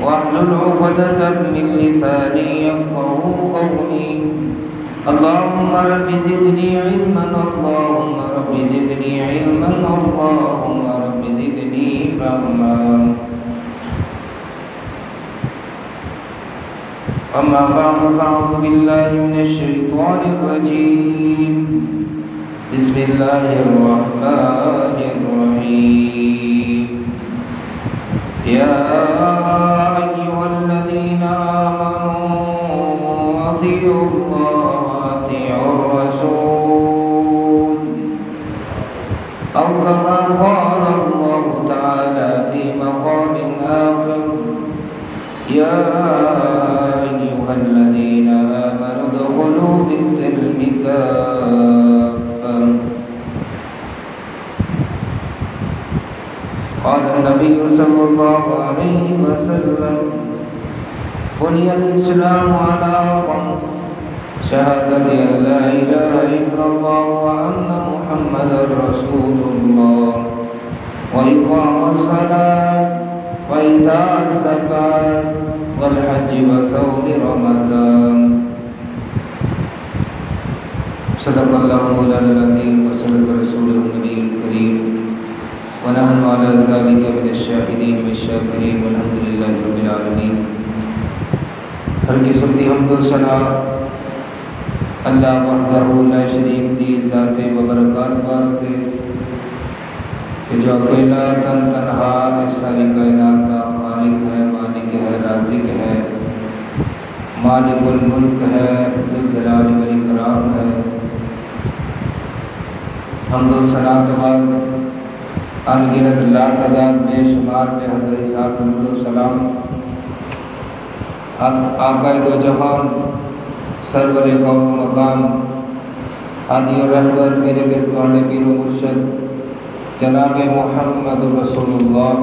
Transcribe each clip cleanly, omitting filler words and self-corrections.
واحلل عقدة من لساني يفقهوا قولي. اللهم رب زدني علما، اللهم رب زدني علما، اللهم رب زدني فهما. أما بعد فأعوذ بالله من الشيطان الرجيم. بسم الله الرحمن الرحيم. يا أيها الذين آمنوا أطيعوا الله وأطيعوا الرسول، أو كما قال الله تعالى في مقام آخر: يا أيها الذين آمنوا ادخلوا في السلم كافة. قال النبي صلى الله عليه وسلم: بني الإسلام على خمس: شهادة أن لا إله إلا الله وأن محمدا رسول الله، وإقام الصلاة، وإيتاء الزكاة، والحج وصوم رمضان. صدق الله مولانا العظيم وصدق رسوله النبي الكريم، ونحن على ذلك من الشاهدين والشاکرین والحمد للہ رب العالمین. ہر قسم دی حمد و ثنا اللہ وحدہ لا شریک دی ذات و برکات واسطے کہ جو اکیلا تن تنہا اس ساری کائنات کا خالق ہے، مالک ہے، رازق ہے، مالک الملک ہے، ذوالجلال والاکرام ہے. حمد و ثنا کے بعد ان گنت لا تعداد بے شمار بے حد و حساب درود و سلام آقا دو جہان، سرور قوم و مقام، ہادی و رہبر، میرے دل تواڈے پیر و مرشد جناب محمد رسول اللہ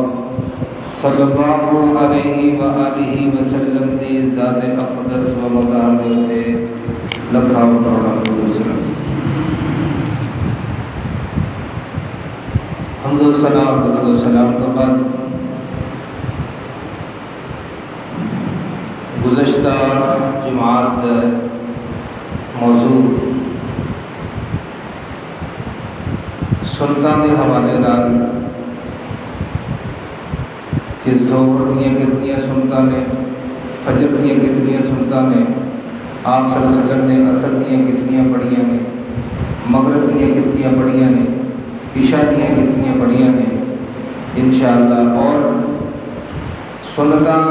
صلی اللہ علیہ وآلہ وسلم دی ذات اقدس و مطہر دے تے لکھاں کروڑاں درود و سلام. حمد و ثنا اور درود و سلام تو بعد گزشتہ جمعات موضوع سنتاں دے حوالے نال کہ ظہر دیاں کتنیاں سنتاں نے، فجر دیاں کتنیاں سنتاں نے، آپ صلی اللہ علیہ وسلم نے عصر دیاں کتنیاں پڑھیاں نے، مغرب دیاں کتنیاں پڑھیاں نے، عشاء دیاں کتنیاں پڑھیاں نے انشاءاللہ. اور سنتاں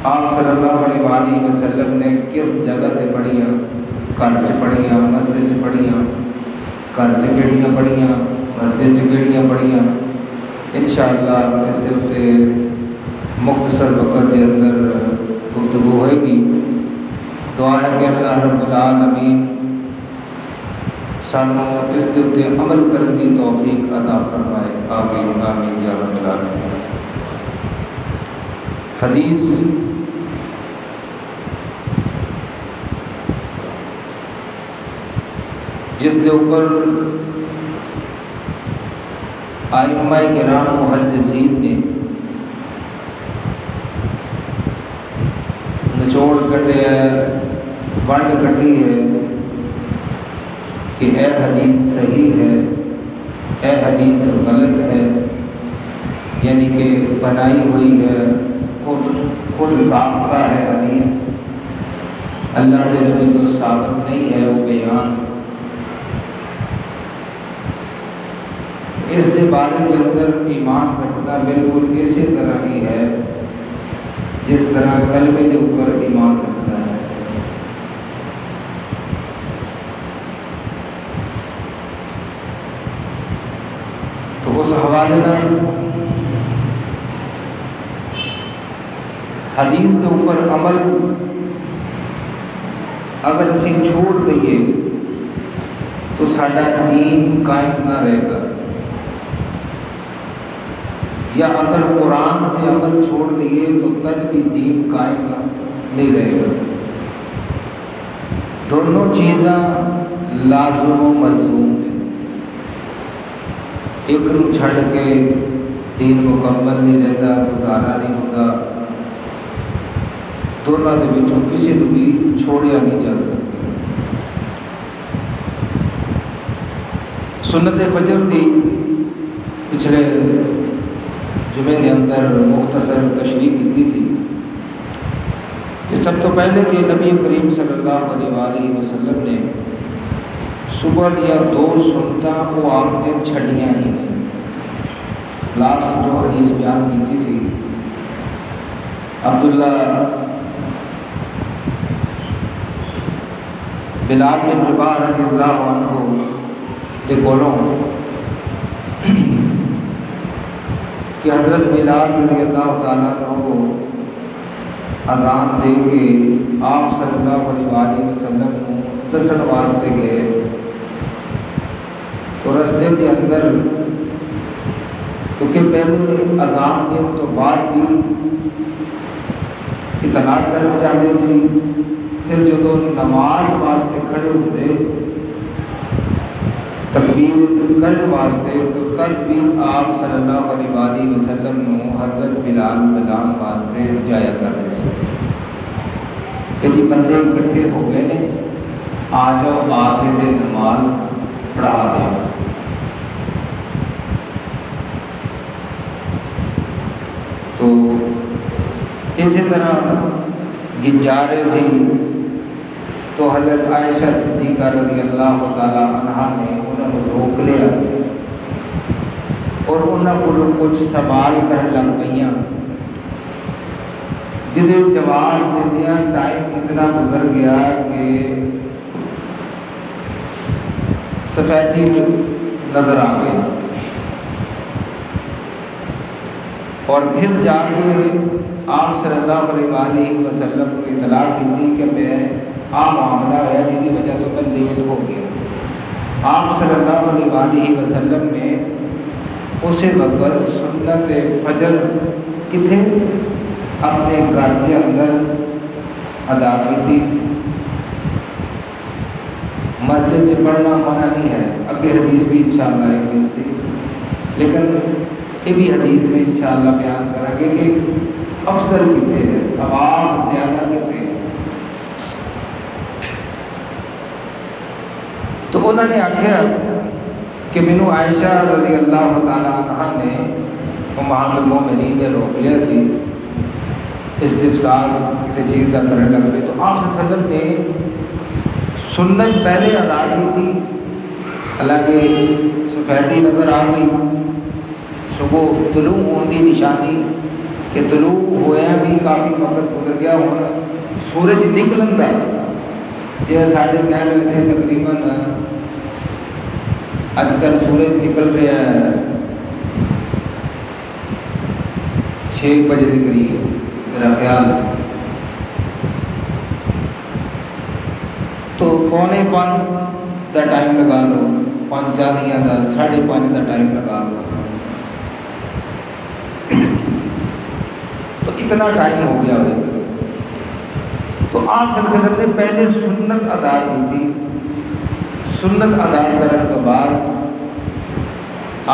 آپ صلی اللہ علیہ وآلہ وسلم نے کس جگہ تے پڑھیاں، گھر چ پڑھیاں، مسجد چ پڑھیاں، گھر چ کیڑیاں پڑھیاں، مسجد چ کیڑیاں پڑھیاں، انشاءاللہ اس دے اتے مختصر وقت دے اندر گفتگو ہوئے گی. دعا ہے کہ اللہ رب العالمین سانو اس دے اتے عمل کرنے دی توفیق عطا فرمائے. آمین آمین یا رب العالمین. حدیث جس دے اوپر ائمہ کرام محدثین نے نچوڑ کٹے ہے، ونڈ کٹی ہے کہ اے حدیث صحیح ہے، اے حدیث غلط ہے، یعنی کہ بنائی ہوئی ہے، خود ساختہ ہے حدیث، اللہ کے نبی تو ثابت نہیں ہے وہ بیان. اس دے بارے کے اندر ایمان رکھنا بالکل اسی طرح ہی ہے جس طرح کلمے کے اوپر ایمان رکھنا ہے. تو اس حوالے نال حدیث کے اوپر عمل اگر اسی چھوڑ دئیے تو ساڈا دین قائم نہ رہے گا، یا اگر قرآن تے عمل چھوڑ دیے تو تب بھی دین قائم نہیں رہے گا. دونوں چیزاں لازم و ملزوم ہیں. ایک نو چھڑ کے دین مکمل نہیں رہتا، گزارا نہیں ہوتا. دونوں دے وچوں کسی نو بھی چھوڑیا نہیں جا سکتا۔ سنت فجر دی پچھلے جمعے دے اندر مختصر تشریح کی سی کہ سب تو پہلے کہ نبی کریم صلی اللہ علیہ وآلہ وسلم نے صبح دیا 2 سنتاں وہ آپ نے چھڑیاں ہی نہیں۔ لاسٹ جو حدیث بیان کی سی عبداللہ بلال بن رباح رضی اللہ عنہ دے کولوں کہ حضرت بلال رضی اللہ تعالیٰ عنہ اذان دے کے آپ صلی اللہ علیہ وآلہ وسلم کو دسن واسطے گئے تو رستے کے اندر کیونکہ پہلے اذان دین تو بعد بھی اطلاع کر جاتے سی، پھر جدو نماز واسطے کھڑے ہوتے تکبیر کرنے واسطے تو تد بھی آپ صلی اللہ علیہ وآلہ وسلم نو حضرت بلال بلان واسطے جایا کرتے تھے کہ جی بندے اکٹھے ہو گئے نے، آ جاؤ آ کے دے نماز پڑھا دو۔ تو اسی طرح جا رہے سی تو حضرت عائشہ صدیقہ رضی اللہ تعالیٰ عنہ نے انہوں نے روک لیا اور انہوں کو کچھ سوال کرنے لگ پئیاں جدے جواب دیندیاں ٹائم اتنا گزر گیا کہ سفیدی نظر آ گئی، اور پھر جا کے آپ صلی اللہ علیہ وآلہ وسلم کو اطلاع کی تھی کہ میں معاملہ ہے جس کی وجہ تو میں لیٹ ہو گیا۔ آپ صلی اللہ علیہ وآلہ وسلم نے اسی وقت سنت فجر کتنے اپنے گھر کے اندر ادا کی تھی۔ مسجد سے پڑھنا منع نہیں ہے، اگے حدیث بھی انشاءاللہ آئے گی اس کی، لیکن یہ بھی حدیث میں انشاءاللہ بیان کریں گے کہ افضل کتنے ہے، ثواب زیادہ کتنے ہے۔ تو انہوں نے آخیا کہ مینو عائشہ رضی اللہ تعالیٰ عنہ نے امہات المومنین نے روک لیا سی، استفسار کسی چیز کا کرنے لگ پے، تو آپ صلی اللہ علیہ وسلم نے سنت پہلے ادا کی تھی، حالانکہ سفیدی نظر آ گئی، صبح طلوع ہونے کی نشانی کہ طلوع ہویا بھی کافی وقت گزر گیا، ہوں سورج نکلن کا یہ ساڑھے کہہ لو اتنے تقریباً اج کل سورج نکل رہا ہے 6 بجے کے قریب میرا خیال ہے، تو 4:45 کا ٹائم لگا لو، 5:40 کا 5:30 کا ٹائم لگا لو، تو اتنا ٹائم ہو گیا ہوئے گا۔ تو آپ صلی اللہ علیہ وسلم نے پہلے سنت ادا کی تھی، سنت ادا کرنے کے بعد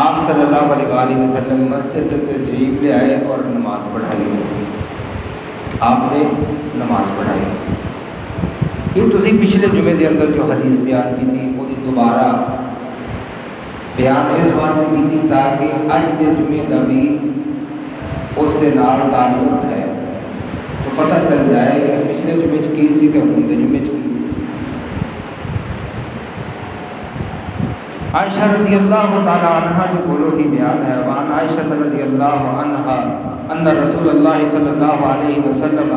آپ صلی اللہ علیہ وآلہ وسلم مسجد تشریف لے آئے اور نماز پڑھائی، آپ نے نماز پڑھائی۔ یہ تسی پچھلے جمعے کے اندر جو حدیث بیان کی تھی وہ دوبارہ بیان اس واسطے کی تھی تاکہ اج کے جمعے کا بھی اس کے نال تعلق ہے، تو پتہ چل جائے کہ پچھلے جمعے کی سی کہ ہوں کے جمعے کی۔ عائشہ رضی اللہ تعالی عنہ جو بولو ہی بیان ہے، وعن عائشہ رضی اللہ عنہ ان رسول اللہ صلی اللہ علیہ وسلم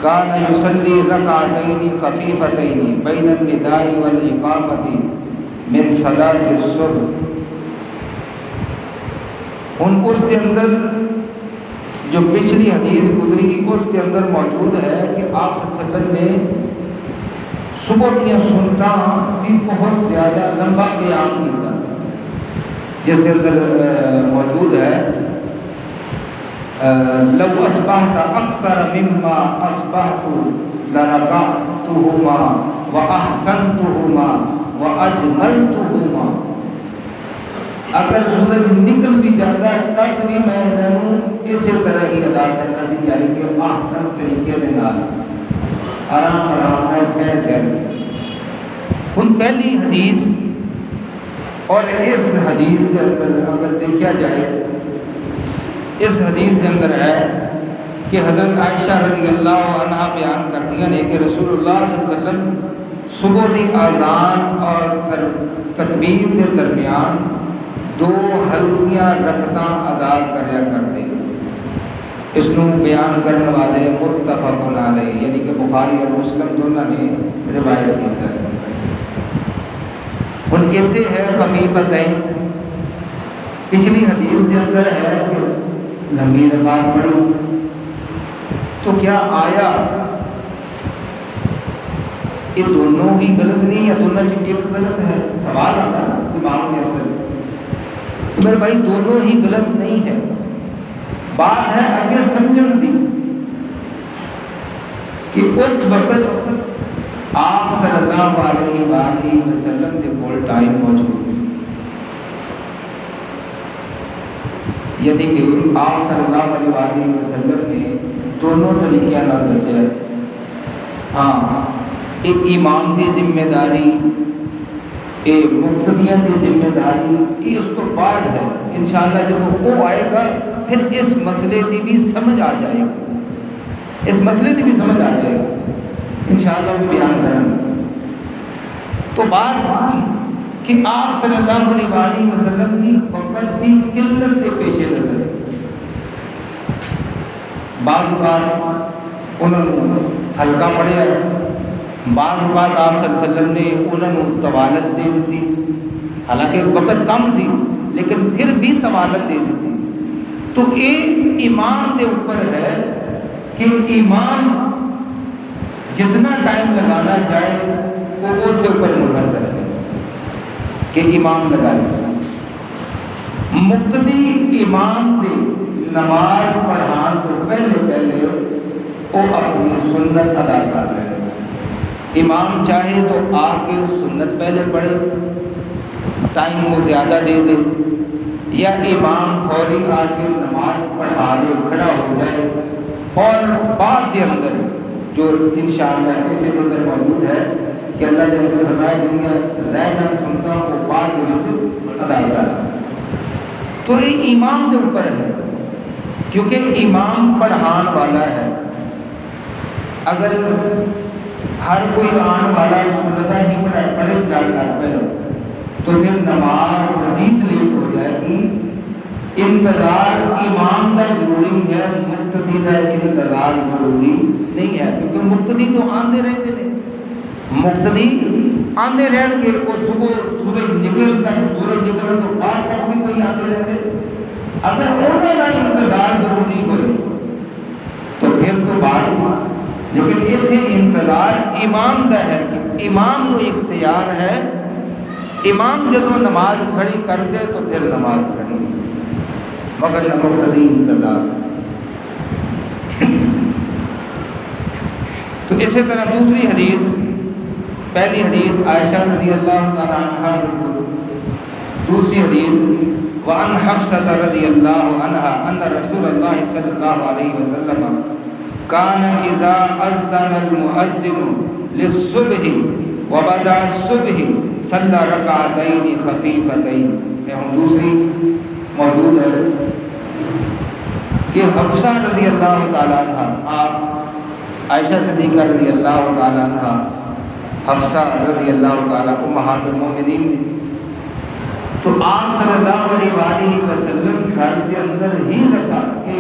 کان یصلی رکعتین خفیفتین بین النداء والاقامۃ من صلاۃ الصبح۔ ان اس کے اندر جو پچھلی حدیث گزری اس کے اندر موجود ہے کہ آپ صلی اللہ علیہ وسلم نے صبح دیا سنتاں بھی بہت زیادہ لمبا قیام کیا، جس کے اندر موجود ہے لو اصبحت اکثر مما اصبحت لرکعتہما واحسنتہما واجملتہما۔ اگر سورج نکل بھی جاتا ہے تب بھی میں انہوں اسی طرح ہی ادا کرتا سی، یعنی کہ احسن طریقے کے نال آرام آرام ٹھہر ٹھہر۔ ان پہلی حدیث اور اس حدیث کے اندر اگر دیکھا جائے، اس حدیث کے اندر ہے کہ حضرت عائشہ رضی اللہ عنہ بیان کرتی ہیں کہ رسول اللہ صلی اللہ علیہ وسلم صبح دی آذان اور تکبیر کے درمیان 2 ہلکیاں رکعتاں ادا کریا کرتے۔ اس کو بیان کرنے والے متفق علیہ، یعنی کہ بخاری اور مسلم دونوں نے روایت کی ہے۔ ان کہتے ہیں خفیفتین، پچھلی حدیث کے اندر ہے کہ لمبی رکعت پڑھی، تو کیا آیا یہ دونوں ہی غلط نہیں یا دونوں ایک غلط ہے؟ سوال آتا ہے دماغ کے اندر۔ تو میرے بھائی دونوں ہی غلط نہیں ہے، بات ہے آگے سمجھن دی کہ اس وقت آپ صلی اللہ علیہ وآلہ وسلم کے کول ٹائم موجود، یعنی کہ آپ صلی اللہ علیہ وآلہ وسلم نے دونوں طریقے نہ دسیا۔ ہاں، ایک امام دی ذمہ داری، ایک مقتدیاں دی ذمہ داری، یہ اس تو بعد ہے۔ انشاءاللہ جب وہ آئے گا پھر اس مسئلے کی بھی سمجھ آ جائے گا، اس مسئلے کی بھی سمجھ آ جائے گا، انشاءاللہ بھی بیان کریں گے۔ تو بات کہ آپ صلی اللہ علیہ وآلہ وسلم کی وقت کی قلت کے پیش نظر بعض اوقات انہوں نے ہلکا پڑھیا، بعض اوقات آپ صلی اللہ علیہ وسلم نے انہوں نے طوالت دے دیتی، حالانکہ وقت کم سی لیکن پھر بھی طوالت دے دیتی۔ تو یہ امام کے اوپر ہے کہ امام جتنا ٹائم لگانا چاہے وہ اس کے اوپر منحصر ہے کہ امام لگائے۔ مقتدی امام دے نماز پڑھان تو پہلے وہ اپنی سنت ادا کر رہے ہیں۔ امام چاہے تو آ کے سنت پہلے پڑھے، ٹائم وہ زیادہ دے دے، یا امام فوری آ کے نماز پڑھا دے، کھڑا ہو جائے، اور بعد کے اندر جو انشاءاللہ اسی کے اندر موجود ہے کہ اللہ نے اندر فرمایا جنیاں رہ جان سنتا ہوں وہ بعد کے وچ ادا کر۔ تو یہ امام کے اوپر ہے کیونکہ امام پڑھان والا ہے۔ اگر ہر کوئی آن والا سنتہ ہی پڑھے جا کر پہلے تو پھر نماز مزید لیٹ ہو جائے گی۔ انتظار امام کا ضروری ہے، مقتدی کا انتظار ضروری نہیں ہے، کیونکہ مقتدی تو آندے رہتے ہیں، مقتدی آندے رہن گے، وہ صبح سورج نکل تک، سورج نکل تو بعد تک بھی کوئی آتے رہتے۔ اگر انہوں کا انتظار ضروری ہوئے تو پھر تو بات، لیکن اتنے انتظار امام کا ہے کہ امام کو اختیار ہے، امام جدو نماز کھڑی کر دے تو پھر نماز کھڑی، مگر نہ مقتدی انتظار۔ تو اسی طرح دوسری حدیث، پہلی حدیث عائشہ رضی اللہ تعالی عنہ، دوسری حدیث وعن حفصة رضی اللہ عنہ ان رسول اللہ صلی اللہ علیہ وسلم کان اذا اذن المؤذن للصبح وبدأ الصبح صلی رکعتین خفیفتین۔ یہ دوسری موجود ہے کہ حفصہ رضی اللہ تعالی عنہ، آپ عائشہ صدیقہ رضی اللہ تعالی عنہ، حفصہ رضی اللہ تعالی امہات المومنین، تو آپ صلی اللہ علیہ وآلہ وسلم گھر کے اندر ہی رکھا کہ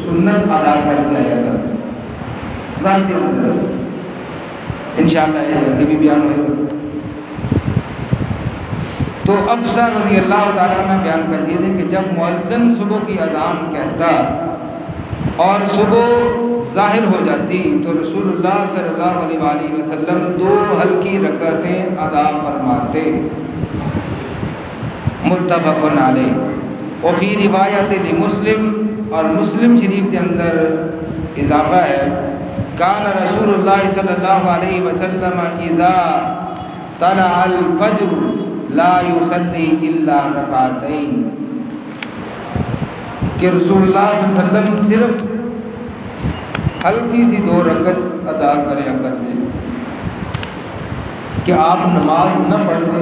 سنت ادا کر کے آیا کرتے گھر کے اندر، انشاءاللہ یہ بھی بیان ہوئے گا۔ تو حفصہ رضی اللہ تعالیٰ عنہ بیان کر دیے تھے کہ جب مؤذن صبح کی اذان کہتا اور صبح ظاہر ہو جاتی تو رسول اللہ صلی اللہ علیہ وآلہ وسلم 2 ہلکی رکعتیں ادا فرماتے، متفق علیہ۔ وفی روایت لمسلم، اور مسلم شریف کے اندر اضافہ ہے کان رسول اللہ صلی اللہ علیہ وسلم اذا طلع الفجر لا یصلی الا رکعتین، کہ رسول اللہ صلی اللہ علیہ وسلم صرف ہلکی سی 2 رکعت ادا کریا کرتے، کہ آپ نماز نہ پڑھتے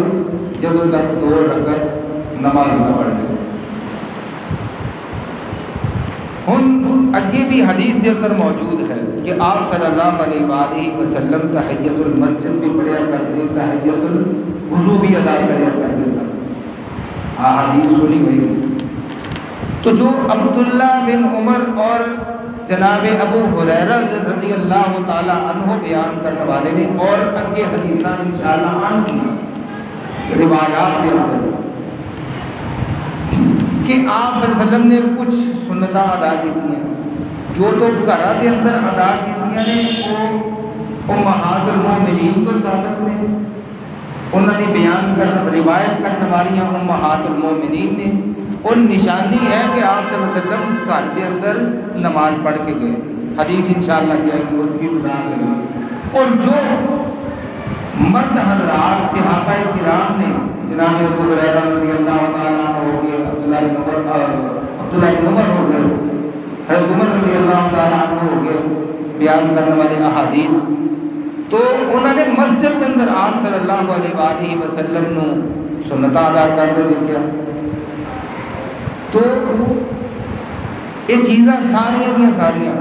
جب تک 2 رکعت نماز نہ پڑھتے۔ ہن اگے بھی حدیث کے اندر موجود ہے کہ آپ صلی اللہ علیہ وآلہ وسلم تحیۃ المسجد بھی پڑھیا کرتے، تحیۃ الوضو بھی ادا کریا کرتے سن، حدیث سنی ہوئی گی۔ تو جو عبداللہ بن عمر اور جناب ابو ہریرہ رضی اللہ تعالی عنہ بیان کرنے والے نے، اور اگے حدیثاں انشاءاللہ آن کی روایات کے اندر، کہ آپ صلی اللہ علیہ وسلم نے کچھ سنتاں ادا کی ہیں جو تو گھراں دے اندر ادا کی نے، وہ امہات المومنین تو ثابت نے، انہوں نے بیان کرنا روایت کرنے والی امہات المومنین نے، اور نشانی ہے کہ آپ صلی اللہ علیہ وسلم گھر کے اندر نماز پڑھ کے گئے، حدیث انشاءاللہ کیا ہے کہ اس کی بزار لگی۔ اور جو مرد حضرات صحابہ کرام نے، جناب ابو ہریرہ رضی اللہ تعالیٰ عنہ ہو گئے، عبداللہ بن عمر ہو گئے، حضرت عمر رضی اللہ تعالیٰ عنہ ہو گئے، بیان کرنے والے احادیث، تو انہوں نے مسجد کے اندر آپ صلی اللہ علیہ وآلہ وسلم نو سنتاں ادا کرتے دیکھا۔ تو یہ چیزاں ساریاں دیا ساریاں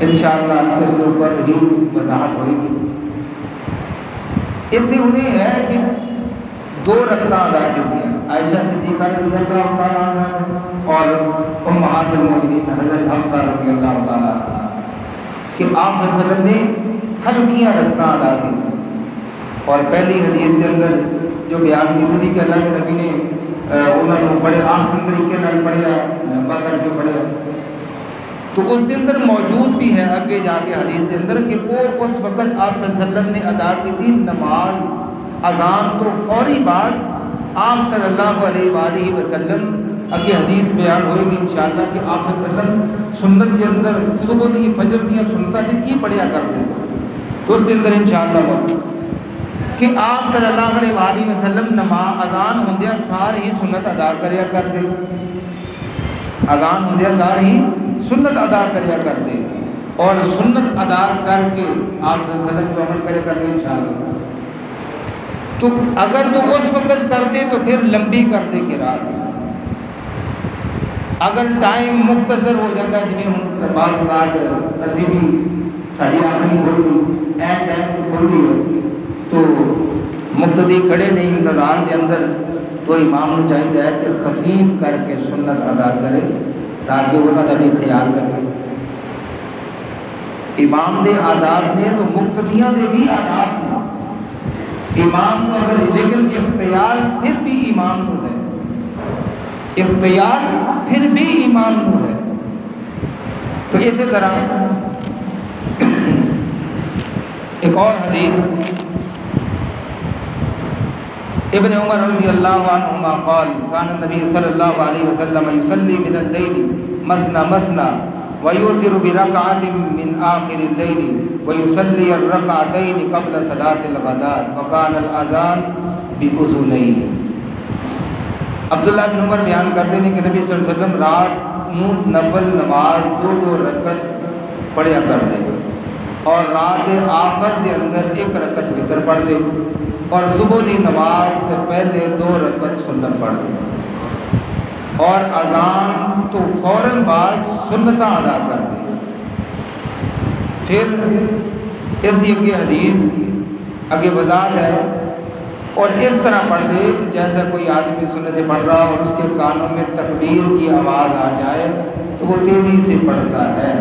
انشاءاللہ اس کے اوپر ہی وضاحت ہوئے گی۔ اتنے انہیں ہے کہ 2 رکعتاں ادا کی ہیں عائشہ صدیقہ رضی اللہ تعالیٰ عنہ اور امہات المومنین حضرت حفصہ رضی اللہ تعالیٰ عنہ، کہ آپ صلی اللہ علیہ وسلم نے ہلکیاں رکعتاں ادا کی تھیں۔ اور پہلی حدیث کے اندر جو بیان کی تھی کہ اللہ کے نبی نے انہوں نے بڑے آسان طریقے نال پڑھیا، لمبا کر کے پڑھیا، تو اس کے اندر موجود بھی ہے اگے جا کے حدیث کے اندر کہ وہ اس وقت آپ صلی اللہ علیہ وسلم نے ادا کی تھی نماز اذان تو فوری بعد آپ صلی اللہ علیہ وآلہ وسلم، اگے حدیث بیان ہوئے گی انشاءاللہ کہ آپ صلی اللہ علیہ وسلم سنت کے اندر صبح دی فجر دیا سنتاں کی پڑھیا کرتے تھے، تو اس کے اندر انشاءاللہ کہ آپ صلی اللہ علیہ وآلہ وسلم نماز اذان ہوندیا سار ہی سنت ادا کریا کرتے، اذان ہوندیا سار ہی سنت ادا کریا کرتے، اور سنت ادا کر کے آپ صلی اللہ علیہ وسلم کو عمل کریا کرتے انشاءاللہ۔ تو اگر تو اس وقت کرتے تو پھر لمبی کرتے قرات، اگر ٹائم مختصر ہو جاتا ہے جنہیں ہم بعض اوقات اسی بھی ساری آخری ہوتی ایک ٹائم کی کھلتی ہے تو مقتدی کھڑے نہیں انتظار کے اندر، تو امام کو چاہیے ہے کہ خفیف کر کے سنت ادا کرے تاکہ انہوں کا بھی خیال رکھے۔ امام دے آداب نے تو مقتدیاں دے بھی آداب نے، امام کو اگر لیکن اختیار پھر بھی امام کو ہے، اختیار پھر بھی امام کو ہے۔ تو اسی طرح ایک اور حدیث ابن عمر رضی اللہ عنہما قال کان النبی صلی اللہ علیہ وسلم یصلی من اللیل مثنى مثنى ویوتر برکعۃ من آخر اللیل ویصلی الرکعتین قبل صلاۃ الغداۃ وکان الاذان باذنیہ۔ عبداللہ بن عمر بیان کرتے ہیں کہ نبی صلی اللہ علیہ وسلم رات نو نفل نماز 2 رکعت پڑھیا کرتے، اور رات آخر دے اندر 1 رکعت وتر پڑھ دے، اور صبح دی نماز سے پہلے 2 رکعت سنت پڑھ دے، اور اذان تو فوراً بعد سنتاں ادا کر دے۔ پھر اس دی اگے حدیث اگے وضاحت ہے، اور اس طرح پڑھ دے جیسا کوئی آدمی سنتیں پڑھ رہا اور اس کے کانوں میں تکبیر کی آواز آ جائے تو وہ تیزی سے پڑھتا ہے،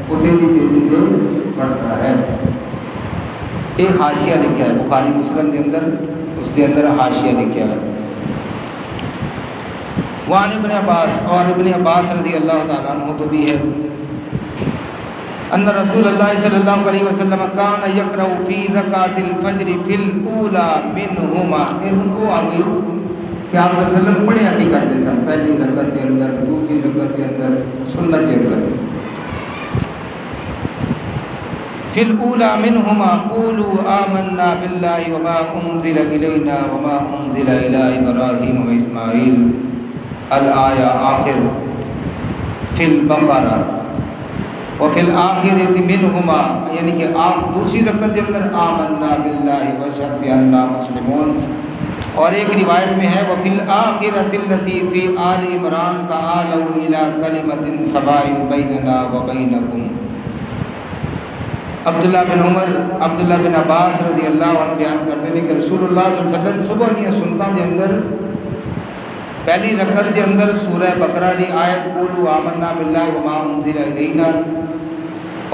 وہ تیزی سے پڑھتا ہے۔ ایک حاشیہ لکھا ہے بخاری مسلم کے اندر، اس کے اندر حاشیہ لکھا ہے وعن ابن عباس، اور ابن عباس رضی اللہ تعالیٰ عنہ تو بھی ہے ان رسول اللہ صلی اللہ علیہ وسلم کان یقرأ فی رکعۃ الفجر فی الاولی منہما، وہ آ گئی کہ آپ صلی اللہ علیہ وسلم پڑھیا کی کرتے سن پہلی رکعت کے اندر، دوسری رکعت کے اندر، سنت کے اندر۔ فی الاولی منہما قولوا آمنا باللہ وما انزل الینا وما انزل الی ابراہیم و اسماعیل الآیہ آخر فی البقرہ وفی الآخرۃ منہما، یعنی کہ دوسری رکعت کے اندر آمنا باللہ واشہد بأننا مسلمون، اور ایک روایت میں ہے وفی الآخرۃ التی فی آل عمران تعالوا الی کلمۃ سواء بیننا وبینکم۔ عبداللہ بن عمر، عبداللہ بن عباس رضی اللہ عنہ بیان کرتے ہیں کہ رسول اللہ صلی اللہ علیہ وسلم صبح دی سنتاں دے اندر پہلی رکعت کے اندر سورہ بقرہ دی آیت قولوا آمنا باللہ وما انزل الینا،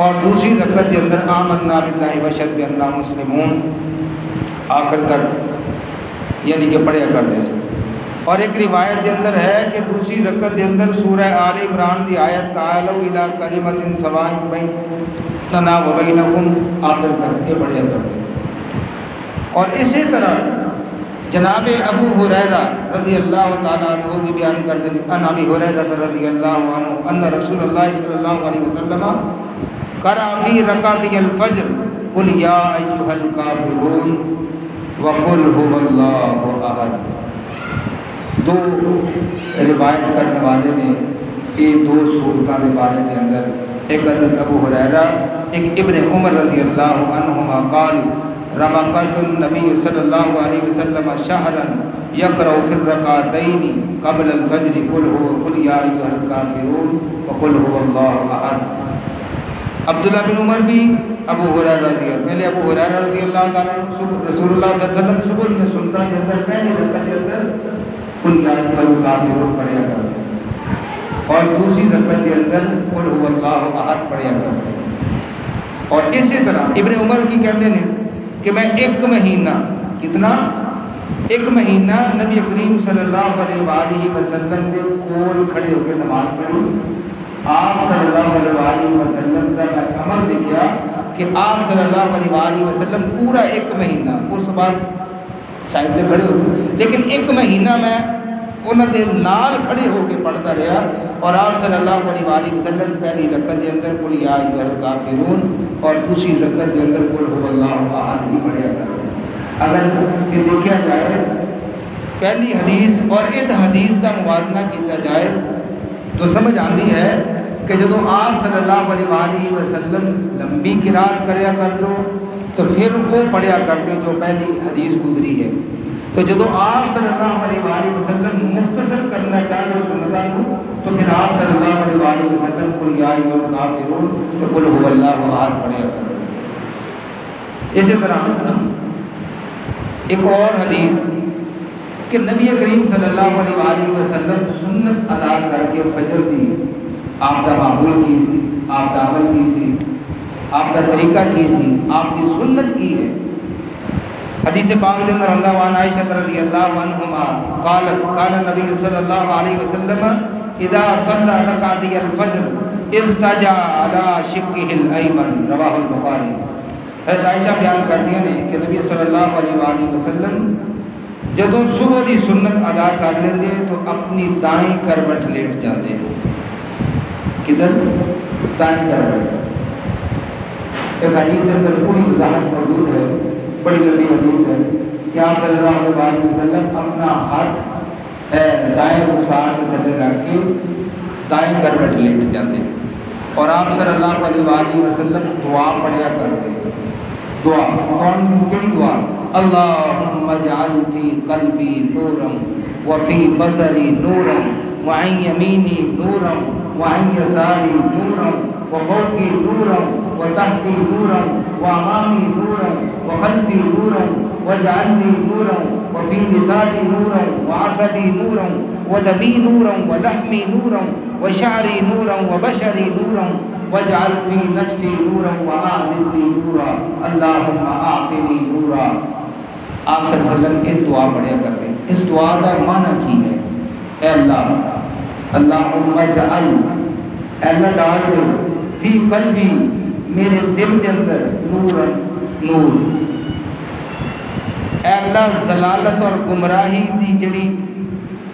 اور دوسری رکعت کے اندر آمنا باللہ واشہد بأننا مسلمون آخر تک یعنی کہ پڑھیا کرتے ہیں۔ اور ایک روایت کے اندر ہے کہ دوسری رکعت کے اندر سورہ آل عمران دی آیت تعالوا الی کلمۃ سواء بیننا وبینکم آخر تک یہ پڑھیا کرتے ہیں۔ اور اسی طرح جناب ابو ہریرہ رضی اللہ تعالیٰ عنہ بھی بیان کرتے ہیں ان ابی ہریرہ رضی اللہ عنہ ان رسول اللہ صلی اللہ علیہ وسلم قرأ فی رکعتي الفجر قل یا ایھا الکافرون وقل هو اللہ احد۔ دو روایت کرنے والے نے یہ دو صورتوں کے بارے کے اندر، ایک حضرت ابو ہریرہ، ایک ابن عمر رضی اللہ عنہما قال رمقت النبی صلی اللہ علیہ وسلم شہرا یقرأ فی الرکعتین قبل الفجر قل یا ایھا الکافرون وقل هو اللہ احد۔ عبداللہ بن عمر بھی ابو ہریرہ رضی اللہ، پہلے ابو ہریرہ رضی اللہ تعالیٰ عنہ رسول اللہ صلی اللہ علیہ وسلم صبح کی سنتا کے اندر پہلی رکعت کے اندر قل یا ایھا الکافرون پڑھیا کرتے ہیں، اور دوسری رکعت کے اندر قل هو اللہ احد پڑھیا کرتے ہیں۔ اور اسی طرح ابن عمر کی کہتے ہیں کہ میں ایک مہینہ، کتنا؟ ایک مہینہ نبی کریم صلی اللہ علیہ وآلہ وسلم کے کول کھڑے ہو کے نماز پڑھی۔ آپ صلی اللہ علیہ وآلہ وسلم کا میں عمل دیکھا کہ آپ صلی اللہ علیہ وآلہ وسلم پورا ایک مہینہ، اس بعد سائڈ پہ کھڑے ہو گئے، لیکن ایک مہینہ میں انہوں نے نال کھڑے ہو کے پڑھتا رہا، اور آپ صلی اللہ علیہ وآلہ وسلم پہلی رکعت کے اندر قل یا ایھا الکافرون اور دوسری رکعت کے اندر قل هو اللہ احد ہی پڑھیا کرتے ہیں۔ اگر یہ دیکھا جائے پہلی حدیث اور اس حدیث کا موازنہ کیا جائے تو سمجھ آتی ہے کہ جدو آپ صلی اللہ علیہ وآلہ وسلم لمبی قرات کریا کر دو تو پھر وہ پڑھیا کر دو جو پہلی حدیث گزری ہے، تو جدو آپ صلی اللہ علیہ وآلہ وسلم مختصر کرنا چاہتے سنتا کو تو پھر آپ صلی اللہ علیہ وآلہ وسلم قل یا ایھا الکافرون تو قل هو اللہ احد پڑھیا کر دو۔ اسی طرح ایک اور حدیث کہ نبی کریم صلی اللہ علیہ وآلہ وسلم سنت ادا کر کے فجر دی آپ کا معمول کی سی، آپ کا عمل کی سی، آپ کا طریقہ کی سی، آپ کی سنت کی ہے۔ حدیث پاک کے اندر آندا وان عائشہ رضی اللہ عنہما قالت کان نبی صلی اللہ علیہ وسلم اذا صلى رکعتي الفجر اضطجع على شقه الایمن رواہ البخاری۔ حضرت عائشہ بیان کرتی ہیں کہ نبی صلی اللہ علیہ وآلہ وسلم جدو صبح دی سنت ادا کر لیندے تو اپنی دائیں کروٹ لیٹ جاندے۔ کدھر؟ دائیں کروٹ۔ ایک حدیث کے اندر پوری وضاحت موجود ہے، بڑی لمبی حدیث ہے کہ آپ صلی اللہ علیہ وسلم اپنا ہاتھ دائیں رخسار کے تھلے رکھ کے دائیں کروٹ لیٹ جاندے، اور آپ صلی اللہ علیہ وآلہ وسلم دعا پڑھیا کرتے۔ دعا کون کیڑی دعا؟ اللہم اجعل فی قلبی نورا وفی بصری نورا وعن یمینی نورا وعن یساری نورا وفوقی نورا وتحتی نورا وامامی نورا وخلفی نورا واجعلنی نورا وفی لسانی نورا وعصبی نورا ودمی نورا ولحمی نورا وشعری نورا وبشری نورا واجعل فی نفسی نورا واعظم لی نورا اللہم اعطنی نورا۔ آپ صلی اللہ علیہ وسلم یہ دعا پڑھیا کرتے ہیں۔ اس دعا کا معنی کی ہے؟ اے اللہ، اللہم اجعل، اے اللہ ڈال دے، فی قلبی، میرے دل کے اندر، نور نور، اے اللہ ضلالت اور گمراہی دی جڑی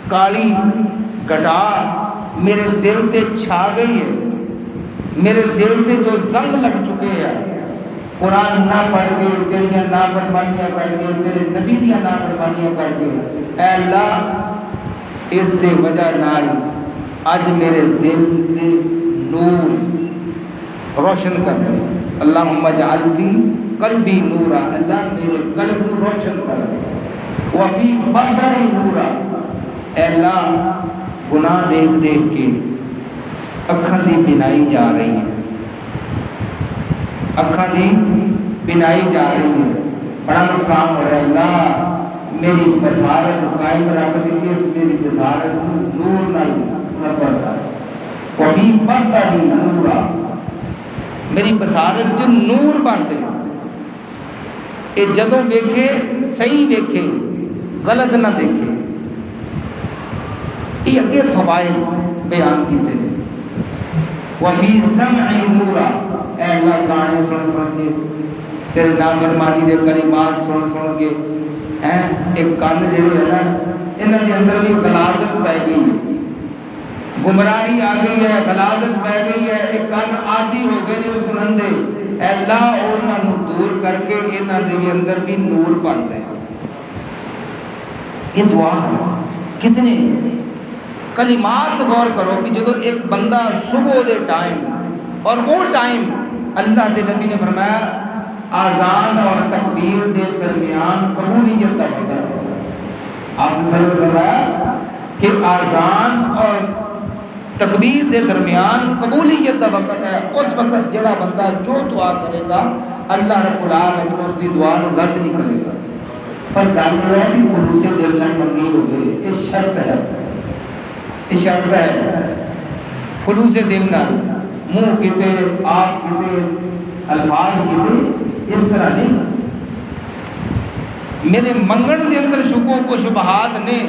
کالی گٹا میرے دل تے چھا گئی ہے، میرے دل تے جو زنگ لگ چکے ہیں، قرآن نہ پڑھ کے تیریاں نافرمانیاں کر کے تیرے نبی دیاں نافرمانیاں کر کے اے اللہ اس دے وجہ نال اج میرے دل دے نور روشن کر دے. اللہم اجعل فی قلبی نورا، اللہ میرے قلب کو روشن کر دے. وفی بصری نورا، اے اللہ گناہ دیکھ دیکھ کے اکھاں دی بینائی جا رہی ہے، اکھاں دی بینائی جا رہی ہے، بڑا نقصان ہو رہا ہے. اللہ میری بصارت قائم رکھ دے، اس میری بصارت نور نال نور کر. وفی بصری نورا، میری بصارت چ نور بن دے. اے جدوں ویکھے صحیح ویکھے، غلط نہ دیکھے. یہ اگے فوائد بیان کیتے ہیں. وفی سمعی نورا، اے اللہ گانے سن سن کے تیرے نافرمانی دے کلمات سن سن کے ایک کان جڑے ہے نا انہاں دے اندر بھی غلاظت پہ گئی ہے، گمراہی آ گئی ہے، غلاظت پہ گئی ہے. ایک کان عادی ہو گئے نے سنن دے. اے اللہ انہاں نو دور کر کے انہاں دے بھی اندر بھی نور بھر دے. یہ دعا ہے. کتنے کلمات غور کرو کہ جدو ایک بندہ صبح دے ٹائم اور وہ ٹائم اللہ دے نبی نے فرمایا آذان اور تکبیر دے درمیان قبولیت کا وقت ہے. آپ نے فرمایا کہ آذان اور تکبیر دے درمیان قبولیت کا وقت ہے. اس وقت جڑا بندہ جو دعا کرے گا اللہ رب العالمین اس دی دعا کو رد نہیں کرے گا. پر گل یہ ہے کہ خلوص دل سے منگی ہوگی، یہ شرط ہے، یہ شرط ہے. خلوص دل نال منہ کیتے آپ کیتے الفاظ کیتے اس طرح نہیں. میرے منگن دے اندر شکوک و شبہات نے،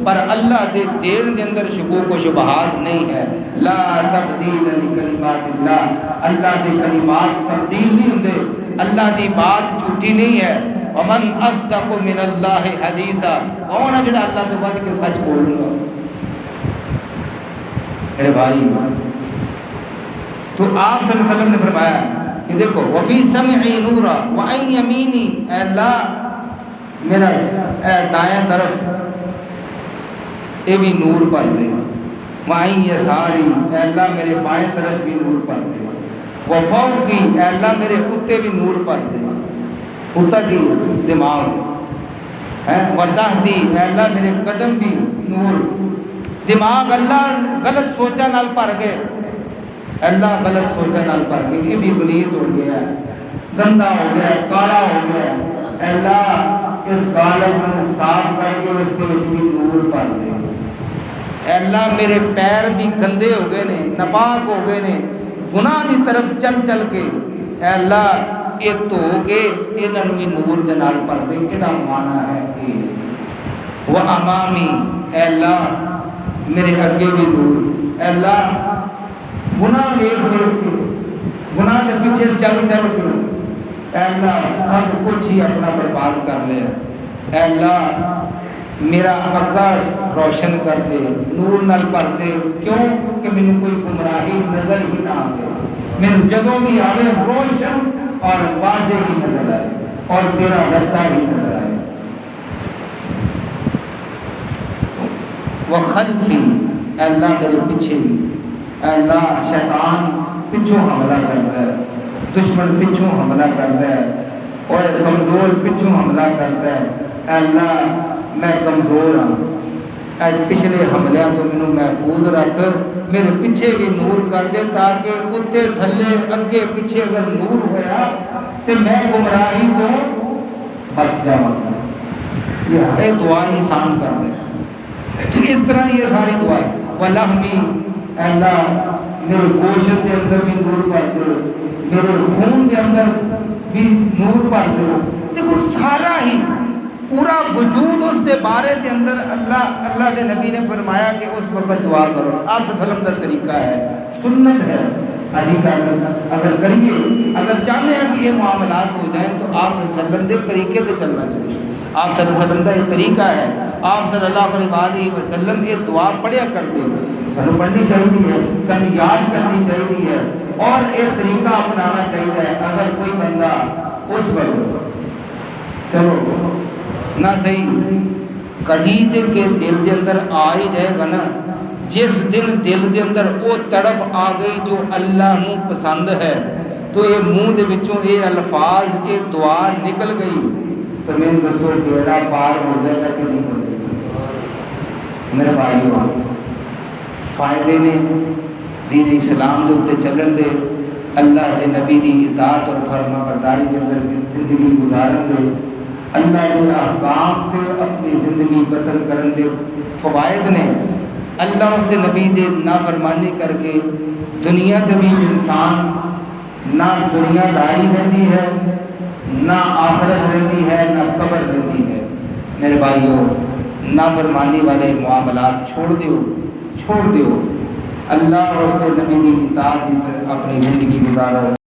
پر اللہ دے دین دے اندر شکوک و شبہات نہیں ہے. لا تبدیل لکلمات اللہ، اللہ دے کلمات تبدیل نہیں ہوندے، اللہ دی بات جھوٹی نہیں ہے. ومن اصدق من اللہ حدیثا، کون ہے جڑا اللہ تو ود کے سچ بول رہا. میرے بھائی تو آپ صلی اللہ علیہ وسلم نے فرمایا کہ دیکھو وفی سمعی نورا وعن یمینی، اے اللہ میرا اے دائیں طرف اے بھی نور پر دے. وعن یساری، اے اللہ میرے بائیں طرف بھی نور پر دے. وفوقی، اے اللہ میرے اوتے بھی نور پر دے. اوتا کی دماغ وتحتی، اے اللہ میرے قدم بھی نور. دماغ اللہ غلط سوچا نال بھر گئے، اللہ غلط سوچا نال بھر گئے. یہ بھی غلیظ ہو گیا ہے، گندا ہو گیا ہے، کالا ہو گیا ہے. اللہ اس کالے کو صاف کر کے اس کے وچ بھی نور بھر دے. اے اللہ میرے پیر بھی گندے ہو گئے نے، ناپاک ہو گئے نے گناہ دی طرف چل چل کے. اے اللہ یہ دھو کے انہاں نوں بھی نور دے نال بھر دے. یہ معنی ہے کہ وہ امامی، اے اللہ میرے اگے بھی نور. اے اللہ گناہ دیکھ دیکھ کے گناہ کے پیچھے چل چل کے اے اللہ سب کچھ ہی اپنا برباد کر لیا. اے اللہ میرا اگا روشن کر دے، نور نال بھر دے. کیوں کہ مینوں کوئی گمراہی نظر ہی نہ آئے، مینوں جدوں بھی آئے روشن اور واضح ہی نظر آئے اور تیرا رستہ ہی نظر آئے. وخلفی، اے اللہ میرے پیچھے بھی. اے اللہ شیطان پچھوں حملہ کرتا ہے، دشمن پچھوں حملہ کرتا ہے اور کمزور پچھوں حملہ کرتا ہے. اے اللہ میں کمزور ہاں، اج پچھلے حملے تو مینوں محفوظ رکھ. میرے پیچھے بھی نور کر دے تاکہ اتنے تھلے اگے پیچھے اگر نور ہویا تو میں گمراہی تو بچ جاواں. یہ دعا انسان کر دے. تو اس طرح یہ ساری دعائیں ولحمی، اے اللہ میرے گوشت کے اندر بھی نور بھر دے، میرے خون کے اندر بھی نور بھر دے. دیکھو سارا ہی پورا وجود اس دے بارے دے اندر اللہ دے نبی نے فرمایا کہ اس وقت دعا کرو. آپ صلی اللہ علیہ وسلم کا طریقہ ہے، سنت ہے. اگر کریے، اگر چاہتے ہیں کہ یہ معاملات ہو جائیں تو آپ صلی اللہ علیہ وسلم کے طریقے سے چلنا چاہیے. آپ صلی اللہ علیہ وسلم کا یہ طریقہ ہے. آپ صلی اللہ علیہ وسلم یہ دعا پڑھیا کرتے ہیں. سانو پڑھنی چاہیے ہے، سانو یاد کرنی چاہیے ہے. اور ایک طریقہ اپنانا چاہیے اگر کوئی بندہ اس وقت چلو نہ صحیح کدی تے کہ دل دے اندر آ ہی جائے گا نا، جس دن دل دے اندر وہ تڑپ آ گئی جو اللہ نو پسند ہے تو یہ منہ دے وچوں یہ الفاظ یہ دعا نکل گئی تو میں دسو بیڑا پار ہو جائے گا کہ نہیں ہو جائے گا؟ میرے بھائیو فائدے نے دین اسلام دے اوتے چلن دے، اللہ دے نبی دی اطاعت اور فرما برداری دے اندر زندگی گزارن دے، اللہ کے احکام تے اپنی زندگی بسر کرن دے فوائد نے۔ اللہ اس دے نبی دے نافرمانی کر کے دنیا تے بھی انسان نہ دنیا داری رہتی ہے، نہ آخرت رہتی ہے، نہ قبر رہتی ہے۔ میرے بھائیو نافرمانی والے معاملات چھوڑ دیو، اللہ اور اس کے نبی کی اطاعت اپنی زندگی گزارو۔